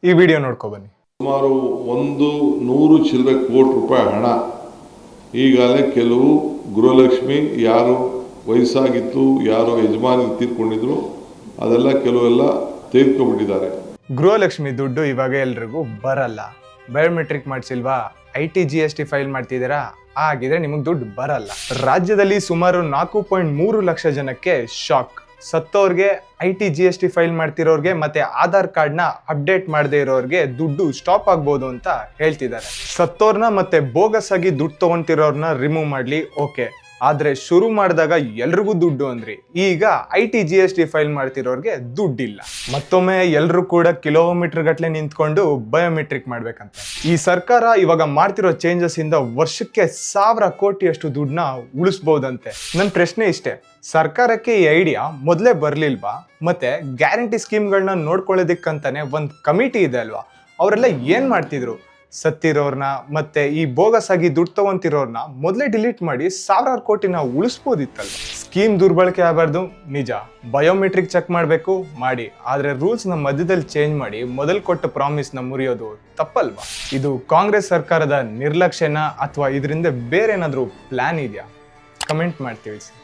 ಈ ವಿಡಿಯೋ ನೋಡ್ಕೊ ಬನ್ನಿ. ಸುಮಾರು 100 ಚಿಲ್ಲರೆ ಕೋಟಿ ರೂಪಾಯಿ ಹಣ ಈಗಾಗಲೇ ಕೆಲವು ಗೃಹಲಕ್ಷ್ಮಿ ಯಾರು ವಯಸ್ಸಾಗಿತ್ತು, ಯಾರು ಯಜಮಾನಿ ತೀರ್ಕೊಂಡಿದ್ರು, ಅದೆಲ್ಲ ಕೆಲವೆಲ್ಲ ತೆಗೆದುಕೊಂಡ್ಬಿಟ್ಟಿದ್ದಾರೆ. ಗೃಹಲಕ್ಷ್ಮಿ ದುಡ್ಡು ಇವಾಗ ಎಲ್ರಿಗೂ ಬರಲ್ಲ. ಬಯೋಮೆಟ್ರಿಕ್ ಮಾಡಿಸಿಲ್ವಾ, IT GST ಫೈಲ್ ಮಾಡ್ತಿದ್ದೀರಾ, ಆಗಿದ್ರೆ ನಿಮಗೆ ದುಡ್ಡು ಬರಲ್ಲ. ರಾಜ್ಯದಲ್ಲಿ ಸುಮಾರು 4.3 ಲಕ್ಷ ಜನಕ್ಕೆ ಶಾಕ್. ಸತ್ತೋರ್ಗೆ, IT GST ಫೈಲ್ ಮಾಡ್ತಿರೋರ್ಗೆ ಮತ್ತೆ ಆಧಾರ್ ಕಾರ್ಡ್ನ ಅಪ್ಡೇಟ್ ಮಾಡದೇ ಇರೋರ್ಗೆ ದುಡ್ಡು ಸ್ಟಾಪ್ ಆಗ್ಬೋದು ಅಂತ ಹೇಳ್ತಿದ್ದಾರೆ. ಸತ್ತೋರ್ನ ಮತ್ತೆ ಬೋಗಸ್ ಆಗಿ ದುಡ್ಡು ತಗೊಂತಿರೋರ್ನ ರಿಮೂವ್ ಮಾಡ್ಲಿ, ಓಕೆ, ಆದ್ರೆ ಶುರು ಮಾಡಿದಾಗ ಎಲ್ರಿಗೂ ದುಡ್ಡು ಅಂದ್ರಿ, ಈಗ IT GST ಫೈಲ್ ಮಾಡ್ತಿರೋರ್ಗೆ ದುಡ್ಡಿಲ್ಲ. ಮತ್ತೊಮ್ಮೆ ಎಲ್ರು ಕೂಡ ಕಿಲೋಮೀಟರ್ ಗಟ್ಲೆ ನಿಂತ್ಕೊಂಡು ಬಯೋಮೆಟ್ರಿಕ್ ಮಾಡ್ಬೇಕಂತ. ಈ ಸರ್ಕಾರ ಇವಾಗ ಮಾಡ್ತಿರೋ ಚೇಂಜಸ್ ಇಂದ ವರ್ಷಕ್ಕೆ 1000 ಕೋಟಿಯಷ್ಟು ದುಡ್ಡನ್ನ ಉಳಿಸ್ಬೋದಂತೆ. ನನ್ನ ಪ್ರಶ್ನೆ ಇಷ್ಟೇ, ಸರ್ಕಾರಕ್ಕೆ ಈ ಐಡಿಯಾ ಮೊದಲೇ ಬರ್ಲಿಲ್ವಾ? ಮತ್ತೆ ಗ್ಯಾರಂಟಿ ಸ್ಕೀಮ್ಗಳನ್ನ ನೋಡ್ಕೊಳ್ಳೋದಕ್ಕಂತಾನೆ ಒಂದು ಕಮಿಟಿ ಇದೆ ಅಲ್ವಾ, ಅವರೆಲ್ಲ ಏನ್ ಮಾಡ್ತಿದ್ರು? ಸತ್ತಿರೋರ್ನ ಮತ್ತೆ ಈ ಬೋಗಸ್ ಆಗಿ ದುಡ್ಡು ತಗೊಂತಿರೋರ್ನ ಮೊದಲೇ ಡಿಲೀಟ್ ಮಾಡಿ 1000 ಕೋಟಿನ ಉಳಿಸ್ಬೋದಿತ್ತಲ್ವ. ಸ್ಕೀಮ್ ದುರ್ಬಳಕೆ ಆಗಬಾರ್ದು, ನಿಜ. ಬಯೋಮೆಟ್ರಿಕ್ ಚೆಕ್ ಮಾಡಬೇಕು, ಮಾಡಿ. ಆದ್ರೆ ರೂಲ್ಸ್ ನ ಮಧ್ಯದಲ್ಲಿ ಚೇಂಜ್ ಮಾಡಿ ಮೊದಲು ಕೊಟ್ಟ ಪ್ರಾಮಿಸ್ ನ ಮುರಿಯೋದು ತಪ್ಪಲ್ವಾ? ಇದು ಕಾಂಗ್ರೆಸ್ ಸರ್ಕಾರದ ನಿರ್ಲಕ್ಷ್ಯನ ಅಥವಾ ಇದರಿಂದ ಬೇರೆ ಏನಾದ್ರೂ ಪ್ಲಾನ್ ಇದೆಯಾ? ಕಮೆಂಟ್ ಮಾಡಿ ತಿಳಿಸಿ.